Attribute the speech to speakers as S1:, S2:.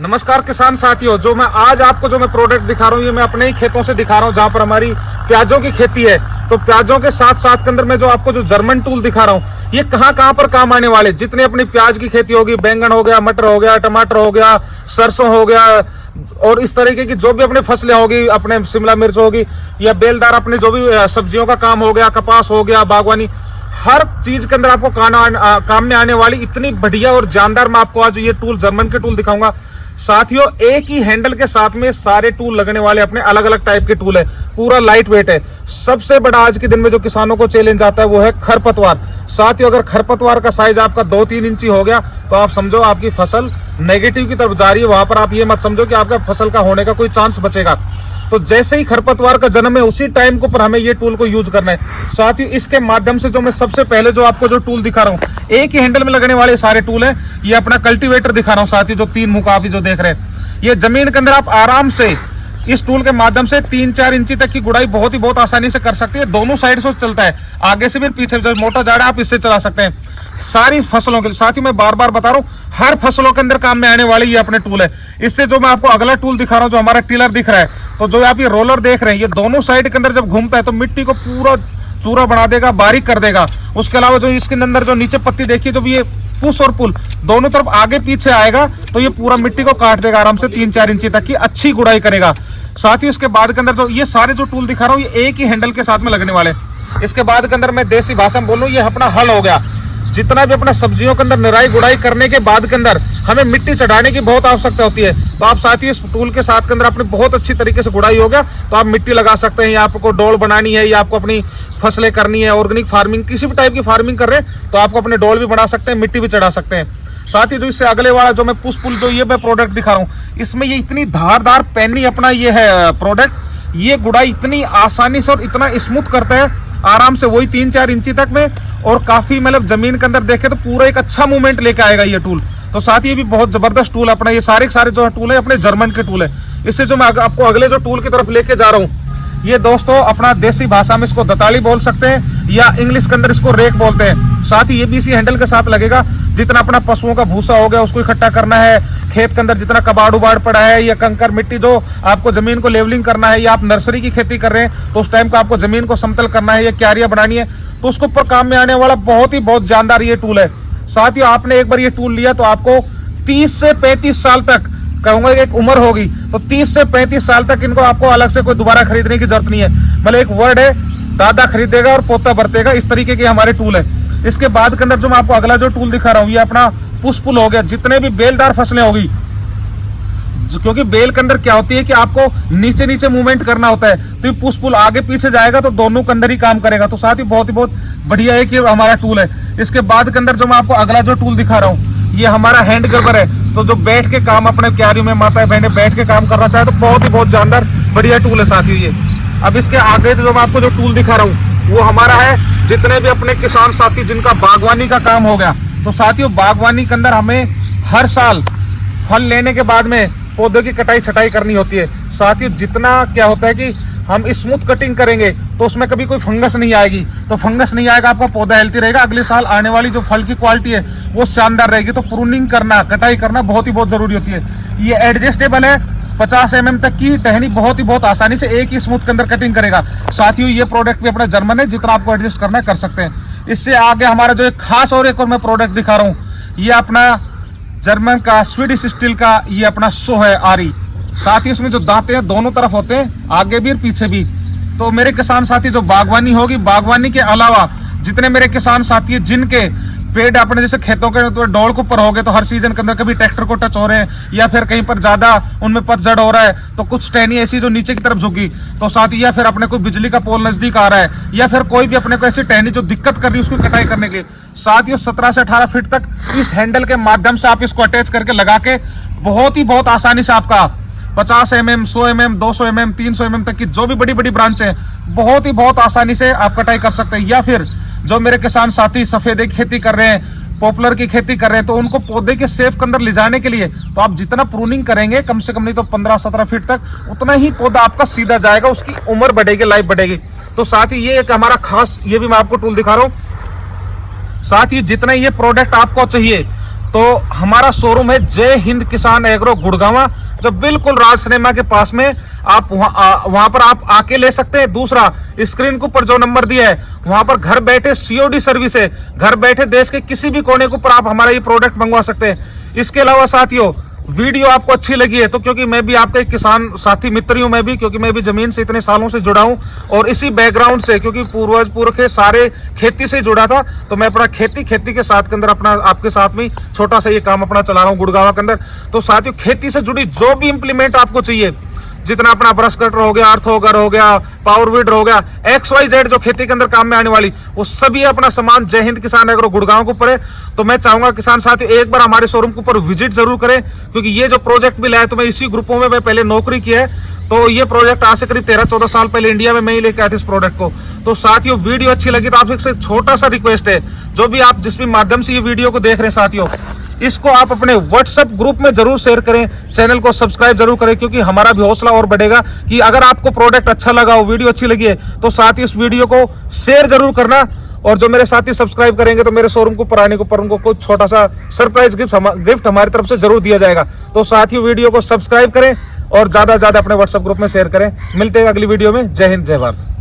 S1: नमस्कार किसान साथियों, जो मैं आज आपको जो मैं प्रोडक्ट दिखा रहा हूँ ये मैं अपने ही खेतों से दिखा रहा हूँ, जहाँ पर हमारी प्याजों की खेती है। तो प्याजों के साथ साथ के अंदर मैं जो आपको जो जर्मन टूल दिखा रहा हूँ ये कहाँ पर काम आने वाले, जितने अपनी प्याज की खेती होगी, बैंगन हो गया, मटर हो गया, टमाटर हो गया, सरसों हो गया और इस तरीके की जो भी अपने फसलें होगी, अपने शिमला मिर्च होगी या बेलदार अपने जो भी सब्जियों का काम हो गया, कपास हो गया, बागवानी, हर चीज के अंदर आपको काम में आने वाली इतनी बढ़िया और जानदार मैं आपको आज ये टूल जर्मन के टूल दिखाऊंगा। साथियों, एक ही हैंडल के साथ में सारे टूल लगने वाले अपने अलग अलग टाइप के टूल है, पूरा लाइट वेट है। सबसे बड़ा आज के दिन में जो किसानों को चैलेंज आता है वो है खरपतवार। साथियों, अगर खरपतवार का साइज आपका 2-3 इंची हो गया तो आप समझो आपकी फसल नेगेटिव की तरफ जा रही है। वहां पर आप ये मत समझो कि आपका फसल का होने का कोई चांस बचेगा। तो जैसे ही खरपतवार का जन्म है उसी टाइम के ऊपर हमें ये टूल को यूज करना है। साथ ही इसके माध्यम से जो मैं सबसे पहले जो आपको जो टूल दिखा रहा हूँ, एक ही हैंडल में लगने वाले सारे टूल हैं। ये अपना कल्टीवेटर दिखा रहा हूँ, साथ ही जो 3 मुंह का आप जो देख रहे हैं, ये जमीन के अंदर आप आराम से इस टूल के माध्यम से 3-4 इंची तक की गुड़ाई बहुत आसानी से कर सकते हैं। दोनों साइड से चलता है, आगे से भी पीछे जो मोटा जाड़ा आप इससे चला सकते हैं सारी फसलों के। साथ ही मैं बार बार बता रहा हूँ, हर फसलों के अंदर काम में आने वाले ये अपने टूल है। इससे जो मैं आपको अगला टूल दिखा रहा हूँ, जो हमारा टिलर दिख रहा है, तो जो आप ये रोलर देख रहे हैं, ये दोनों साइड के अंदर जब घूमता है तो मिट्टी को पूरा चूरा बना देगा, बारीक कर देगा। उसके अलावा जो इसके अंदर जो नीचे पत्ती देखिए, जब ये पुश और पुल दोनों तरफ आगे पीछे आएगा तो ये पूरा मिट्टी को काट देगा आराम से, 3-4 इंची तक की अच्छी गुड़ाई करेगा। साथ ही उसके बाद के अंदर जो ये सारे जो टूल दिखा रहा हूँ ये एक ही हैंडल के साथ में लगने वाले। इसके बाद के अंदर मैं देसी भाषा में बोलूँ, ये अपना हल हो गया। जितना भी अपना सब्जियों के अंदर निराई गुड़ाई करने के बाद के अंदर हमें मिट्टी चढ़ाने की बहुत आवश्यकता होती है, तो आप साथ ही इस टूल के साथ के अंदर अपनी बहुत अच्छी तरीके से गुड़ाई हो गया तो आप मिट्टी लगा सकते हैं। या आपको डोल बनानी है या आपको अपनी फसलें करनी है, ऑर्गेनिक फार्मिंग, किसी भी टाइप की फार्मिंग कर रहे हैं तो आपको अपने डोल भी बना सकते हैं, मिट्टी भी चढ़ा सकते हैं। साथ ही जो इससे अगले वाला जो मैं पुश पुल जो ये मैं प्रोडक्ट दिखा रहा हूँ, इसमें ये इतनी धारदार पेनी अपना ये है प्रोडक्ट, ये गुड़ाई इतनी आसानी से और इतना स्मूथ करता है आराम से, वही 3-4 इंची तक में, और काफी मतलब जमीन के अंदर देखे तो पूरा एक अच्छा मूवमेंट लेके आएगा ये टूल। तो साथ ही ये भी बहुत जबरदस्त टूल अपना, ये सारे के सारे जो टूल है अपने जर्मन के टूल है। इससे जो मैं आपको अगले जो टूल की तरफ लेके जा रहा हूँ, ये दोस्तों अपना देसी भाषा में इसको दताली बोल सकते हैं या इंग्लिश के अंदर इसको रेक बोलते हैं। साथ ही ये भी इसी हैंडल के साथ लगेगा। जितना अपना पशुओं का भूसा हो गया उसको इकट्ठा करना है, खेत के अंदर जितना कबाड़ उबाड़ पड़ा है या कंकर मिट्टी जो आपको जमीन को लेवलिंग करना है, या आप नर्सरी की खेती कर रहे हैं तो उस टाइम को आपको जमीन को समतल करना है या क्यारियां बनानी है, तो उसके ऊपर काम में आने वाला बहुत जानदार ये टूल है। साथ ही आपने एक बार ये टूल लिया तो आपको 30 से 35 साल तक कहूंगा एक उम्र होगी, तो 30 से 35 साल तक इनको आपको अलग से कोई दोबारा खरीदने की जरूरत नहीं है। मतलब एक वर्ड है, दादा खरीदेगा और पोता बरतेगा, इस तरीके के हमारे टूल है। इसके बाद के अंदर जो मैं आपको अगला जो टूल दिखा रहा हूँ, ये अपना पुश पुल हो गया। जितने भी बेलदार फसलें होगी, क्योंकि बेल के अंदर क्या होती है कि आपको नीचे मूवमेंट करना होता है, तो ये पुश पुल आगे पीछे जाएगा तो दोनों के अंदर ही काम करेगा। तो साथ ही बहुत बढ़िया है कि हमारा टूल है। इसके बाद के अंदर जो मैं आपको अगला जो टूल दिखा रहा हूँ, ये हमारा हैंड ग्रबर है। तो जो बैठ के काम अपने क्यारी में माता बहने बैठ के काम करना चाहे तो बहुत जानदार बढ़िया टूल है साथियों ये। अब इसके आगे जो मैं आपको जो टूल दिखा रहा हूँ वो हमारा है जितने भी अपने किसान साथी जिनका बागवानी का काम हो गया। तो साथियों, बागवानी के अंदर हमें हर साल फल लेने के बाद में पौधों की कटाई छटाई करनी होती है। साथियों, जितना क्या होता है कि हम स्मूथ कटिंग करेंगे तो उसमें कभी कोई फंगस नहीं आएगी, तो फंगस नहीं आएगा, आपका पौधा हेल्थी रहेगा, अगले साल आने वाली जो फल की क्वालिटी है वो शानदार रहेगी। तो प्रूनिंग करना, कटाई करना बहुत जरूरी होती है। ये एडजस्टेबल है, 50 mm तक की टहनी बहुत आसानी से एक ही स्मूथ के अंदर कटिंग करेगा। साथियों, ये प्रोडक्ट भी अपना जर्मन है, जितना आपको एडजस्ट करना है कर सकते हैं। इससे आगे हमारा जो एक खास और मैं प्रोडक्ट दिखा रहा हूँ, ये अपना जर्मन का स्वीडिश स्टील का ये अपना शो है आरी। साथ ही इसमें जो दांते हैं दोनों तरफ होते हैं, आगे भी और पीछे भी। तो मेरे किसान साथी जो बागवानी होगी, बागवानी के अलावा जितने मेरे किसान साथी हैं जिनके पेड़ अपने जैसे खेतों के तो डोल के ऊपर हो गए, तो हर सीजन के अंदर कभी ट्रैक्टर को टच हो रहे हैं या फिर कहीं पर ज्यादा उनमें पतझड़ हो रहा है, तो कुछ टहनी ऐसी जो नीचे की तरफ झुकी, तो साथ ही या फिर अपने कोई बिजली का पोल नजदीक आ रहा है या फिर कोई भी अपने को ऐसी टहनी जो दिक्कत कर रही है उसकी कटाई करने के लिए, साथ ही 17 से 18 फीट तक इस हैंडल के माध्यम से आप इसको अटैच करके लगा के बहुत आसानी से आपका 50 mm, 100 mm, 200 mm, 300 mm तक की जो भी बड़ी ब्रांच है बहुत आसानी से आप कटाई कर सकते हैं। या फिर जो मेरे किसान साथी सफेदे की खेती कर रहे हैं, पॉपुलर की खेती कर रहे हैं, तो उनको पौधे के सेफ के अंदर ले जाने के लिए तो आप जितना प्रूनिंग करेंगे कम से कम नहीं तो 15-17 फीट तक, उतना ही पौधा आपका सीधा जाएगा, उसकी उम्र बढ़ेगी, लाइफ बढ़ेगी। तो साथ ही ये एक हमारा खास, ये भी मैं आपको टूल दिखा रहा हूँ। साथ ही जितना ये प्रोडक्ट आपको चाहिए तो हमारा शोरूम है जय हिंद किसान एग्रो गुड़गावा, जो बिल्कुल राज सिनेमा के पास में। आप वहां पर आप आके ले सकते हैं। दूसरा, स्क्रीन के ऊपर जो नंबर दिया है वहां पर घर बैठे COD सर्विस है। घर बैठे देश के किसी भी कोने के ऊपर आप हमारा ये प्रोडक्ट मंगवा सकते हैं। इसके अलावा साथियों, वीडियो आपको अच्छी लगी है तो, क्योंकि मैं भी आपका एक किसान साथी मित्र हूं, मैं भी, क्योंकि मैं भी जमीन से इतने सालों से जुड़ा हूं और इसी बैकग्राउंड से, क्योंकि पूर्वज पुरखे सारे खेती से जुड़ा था, तो मैं अपना खेती के साथ के अंदर अपना आपके साथ में छोटा सा ये काम अपना चला रहा हूं गुड़गावा के अंदर। तो साथियों, खेती से जुड़ी जो भी इंप्लीमेंट आपको चाहिए, जितना अपना ब्रश कटर हो गया, अर्थोगर हो गया, पावर वीडर हो गया, XYZ जो खेती के अंदर काम में आने वाली, वो सभी अपना सामान जय हिंद किसान एग्रो गुड़गांव के ऊपर है। तो मैं चाहूंगा किसान साथी एक बार हमारे शोरूम के ऊपर विजिट जरूर करें, क्योंकि ये जो प्रोजेक्ट भी लाया, तो मैं इसी ग्रुपों में मैं पहले नौकरी की है। तो ये प्रोजेक्ट आज से करीब 13-14 साल पहले इंडिया में मैं ही लेके आया था इस प्रोडक्ट को। तो साथियों, वीडियो अच्छी लगी तो आपसे एक छोटा सा रिक्वेस्ट है, जो भी आप जिस भी माध्यम से ये वीडियो को देख रहे हैं साथियों, इसको आप अपने व्हाट्सएप ग्रुप में जरूर शेयर करें, चैनल को सब्सक्राइब जरूर करें, क्योंकि हमारा भी हौसला और बढ़ेगा कि अगर आपको प्रोडक्ट अच्छा लगा हो, वीडियो अच्छी लगी है, तो साथ ही इस वीडियो को शेयर जरूर करना। और जो मेरे साथी सब्सक्राइब करेंगे तो मेरे शोरूम को पुराने के ऊपर उनको कुछ छोटा सा सरप्राइज गिफ्ट हमारी तरफ से जरूर दिया जाएगा। तो साथियों, वीडियो को सब्सक्राइब करें और ज्यादा से ज्यादा अपने व्हाट्सएप ग्रुप में शेयर करें। मिलते हैं अगली वीडियो में। जय हिंद, जय भारत।